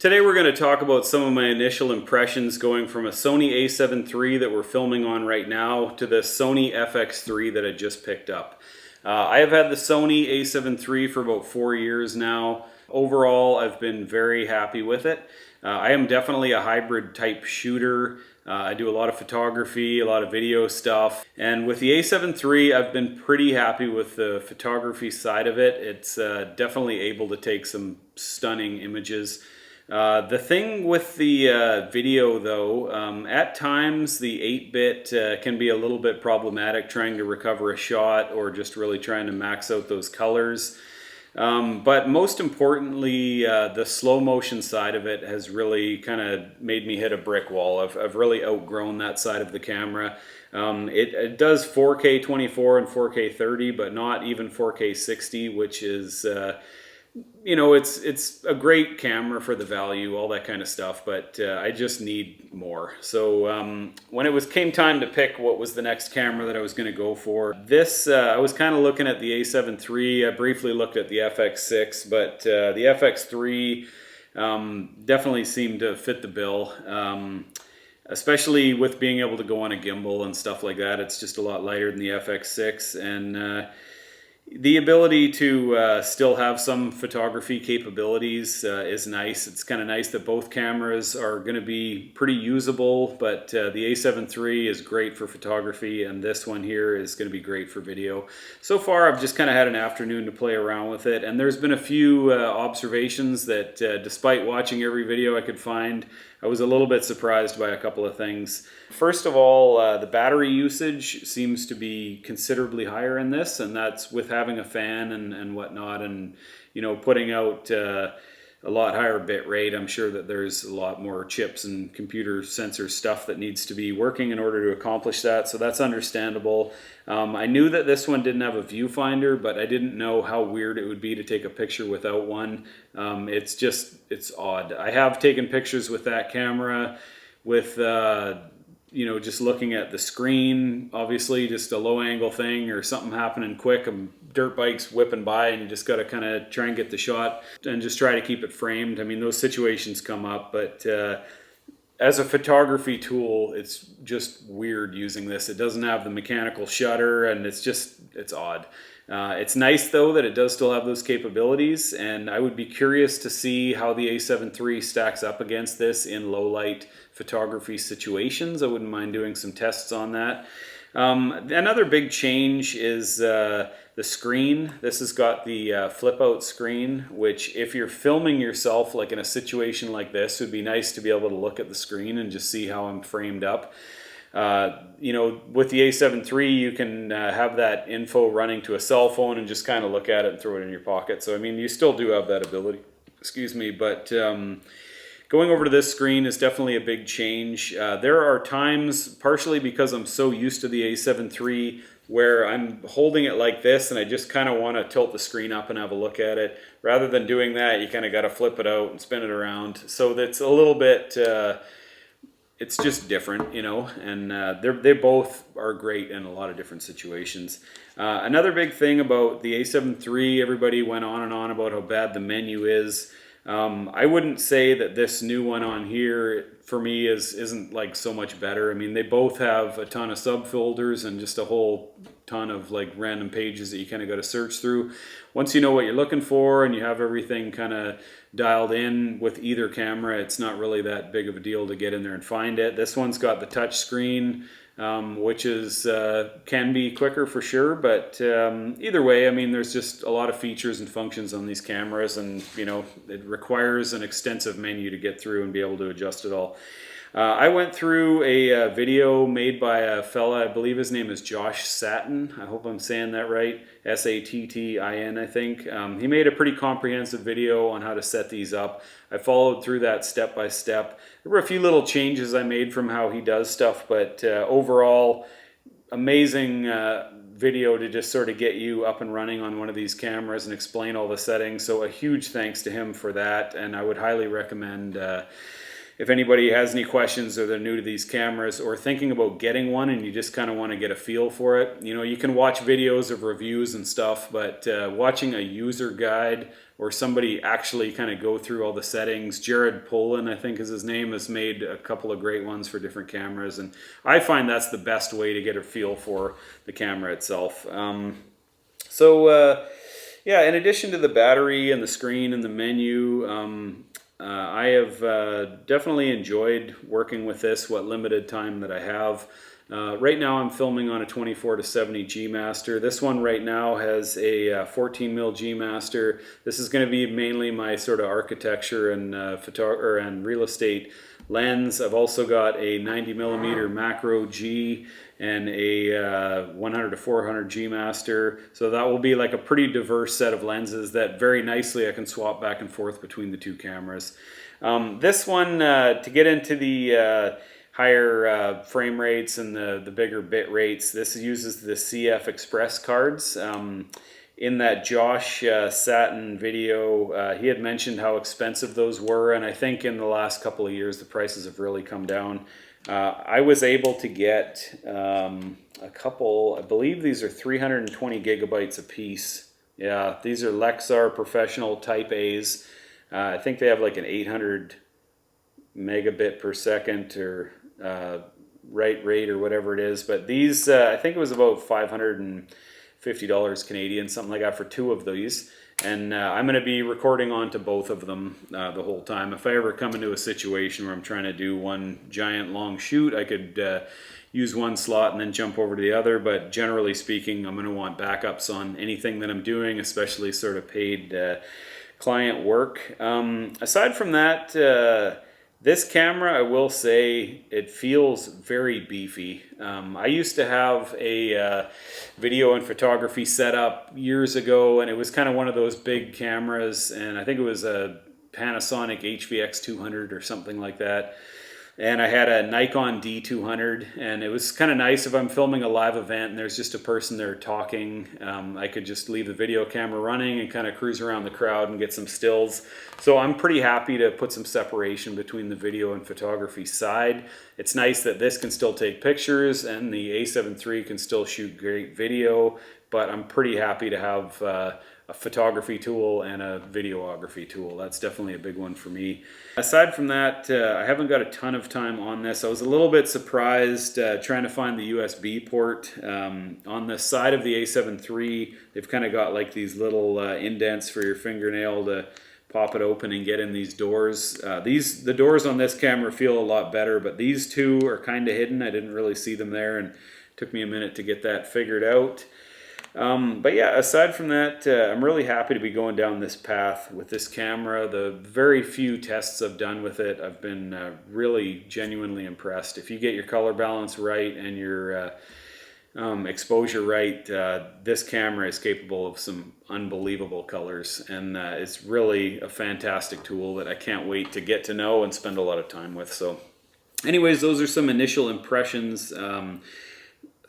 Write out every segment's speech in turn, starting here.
Today we're going to talk about some of my initial impressions going from a Sony A73 that we're filming on right now to the Sony FX3 that I just picked up. I have had the Sony A73 for about 4 years now. Overall, I've been very happy with it. I am definitely a hybrid type shooter. I do a lot of photography, a lot of video stuff. And with the A73, I've been pretty happy with the photography side of it. It's definitely able to take some stunning images. The thing with the video though, at times the 8-bit can be a little bit problematic trying to recover a shot or just really trying to max out those colors. But most importantly, the slow motion side of it has really kind of made me hit a brick wall. I've really outgrown that side of the camera. It does 4K 24 and 4K 30, but not even 4K 60, which is, you know, it's a great camera for the value, all that kind of stuff, but I just need more. So when it came time to pick what was the next camera that I was going to go for, I was kind of looking at the A73. I briefly looked at the FX6, but the FX3 definitely seemed to fit the bill. Especially with being able to go on a gimbal and stuff like that. It's just a lot lighter than the FX6, and the ability to still have some photography capabilities is nice. It's kind of nice that both cameras are going to be pretty usable, but the A7 III is great for photography, and this one here is going to be great for video. So far, I've just kind of had an afternoon to play around with it, and there's been a few observations that despite watching every video I could find, I was a little bit surprised by a couple of things. First of all, the battery usage seems to be considerably higher in this, and that's with having a fan and whatnot, and you know, putting out a lot higher bit rate. I'm sure that there's a lot more chips and computer sensor stuff that needs to be working in order to accomplish that, so that's understandable. I knew that this one didn't have a viewfinder, but I didn't know how weird it would be to take a picture without one. It's odd. I have taken pictures with that camera with you know, just looking at the screen, obviously just a low angle thing or something happening quick, dirt bikes whipping by, and you just got to kind of try and get the shot and just try to keep it framed. I mean, those situations come up, but as a photography tool, it's just weird using this. It doesn't have the mechanical shutter, and it's odd. It's nice though that it does still have those capabilities, and I would be curious to see how the A7 III stacks up against this in low light photography situations. I wouldn't mind doing some tests on that. Another big change is the screen. This has got the flip out screen, which if you're filming yourself like in a situation like this, it would be nice to be able to look at the screen and just see how I'm framed up. You know, with the A7 III, you can have that info running to a cell phone and just kind of look at it and throw it in your pocket. So, I mean, you still do have that ability, excuse me, but going over to this screen is definitely a big change. There are times, partially because I'm so used to the A7 III, where I'm holding it like this and I just kind of want to tilt the screen up and have a look at it. Rather than doing that, you kind of got to flip it out and spin it around. So that's a little bit... it's just different, you know, and they both are great in a lot of different situations. Another big thing about the A7 III, everybody went on and on about how bad the menu is. I wouldn't say that this new one on here for me isn't like so much better. I mean, they both have a ton of subfolders and just a whole ton of like random pages that you kind of got to search through. Once you know what you're looking for and you have everything kind of dialed in with either camera, it's not really that big of a deal to get in there and find it. This one's got the touch screen, which is can be quicker for sure, but either way, I mean, there's just a lot of features and functions on these cameras, and you know, it requires an extensive menu to get through and be able to adjust it all. I went through a video made by a fella, I believe his name is Josh Satin. I hope I'm saying that right. S-A-T-T-I-N, I think. He made a pretty comprehensive video on how to set these up. I followed through that step by step. There were a few little changes I made from how he does stuff, but overall, amazing video to just sort of get you up and running on one of these cameras and explain all the settings. So a huge thanks to him for that, and I would highly recommend if anybody has any questions or they're new to these cameras or thinking about getting one and you just kind of want to get a feel for it, you know, you can watch videos of reviews and stuff, but watching a user guide or somebody actually kind of go through all the settings. Jared Polin, I think is his name, has made a couple of great ones for different cameras, and I find that's the best way to get a feel for the camera itself. Yeah, in addition to the battery and the screen and the menu, I have definitely enjoyed working with this, what limited time that I have. Right now I'm filming on a 24-70 G Master. This one right now has a 14mm G Master. This is going to be mainly my sort of architecture and and real estate lens. I've also got a 90mm macro G and a 100-400 G Master. So that will be like a pretty diverse set of lenses that very nicely I can swap back and forth between the two cameras. This one, to get into the higher frame rates and the bigger bit rates, this uses the CF Express cards. In that Josh Satin video, he had mentioned how expensive those were, and I think in the last couple of years the prices have really come down. I was able to get a couple, I believe these are 320 gigabytes a piece. Yeah, these are Lexar Professional Type A's. I think they have like an 800 megabit per second or write rate or whatever it is, but these I think it was about $550 Canadian, something like that, for two of these. And I'm going to be recording onto both of them the whole time. If I ever come into a situation where I'm trying to do one giant long shoot, I could use one slot and then jump over to the other, but generally speaking, I'm going to want backups on anything that I'm doing, especially sort of paid client work. Aside from that, this camera, I will say, it feels very beefy. I used to have a video and photography setup years ago, and it was kind of one of those big cameras, and I think it was a Panasonic HVX200 or something like that. And I had a Nikon D200, and it was kind of nice if I'm filming a live event and there's just a person there talking. I could just leave the video camera running and kind of cruise around the crowd and get some stills. So I'm pretty happy to put some separation between the video and photography side. It's nice that this can still take pictures and the A73 can still shoot great video, but I'm pretty happy to have a photography tool and a videography tool. That's definitely a big one for me. Aside from that, I haven't got a ton of time on this. I was a little bit surprised trying to find the USB port. On the side of the A73, they've kind of got like these little indents for your fingernail to pop it open and get in these doors. The doors on this camera feel a lot better, but these two are kind of hidden. I didn't really see them there, and it took me a minute to get that figured out. But yeah, aside from that, I'm really happy to be going down this path with this camera. The very few tests I've done with it, I've been really genuinely impressed. If you get your color balance right and your exposure right, this camera is capable of some unbelievable colors, and it's really a fantastic tool that I can't wait to get to know and spend a lot of time with. So anyways, those are some initial impressions.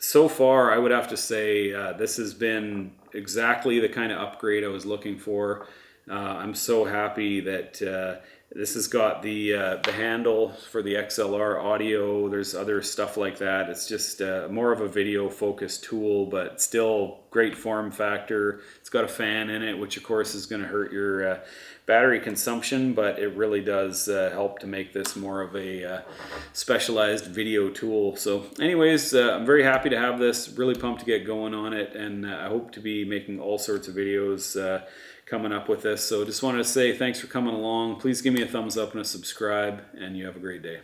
So far, I would have to say this has been exactly the kind of upgrade I was looking for. I'm so happy that this has got the handle for the XLR audio. There's other stuff like that. It's just more of a video-focused tool, but still great form factor. It's got a fan in it, which of course is going to hurt your battery consumption, but it really does help to make this more of a specialized video tool. So anyways, I'm very happy to have this, really pumped to get going on it, and I hope to be making all sorts of videos coming up with this. So just wanted to say thanks for coming along. Please give me a thumbs up and a subscribe, and you have a great day.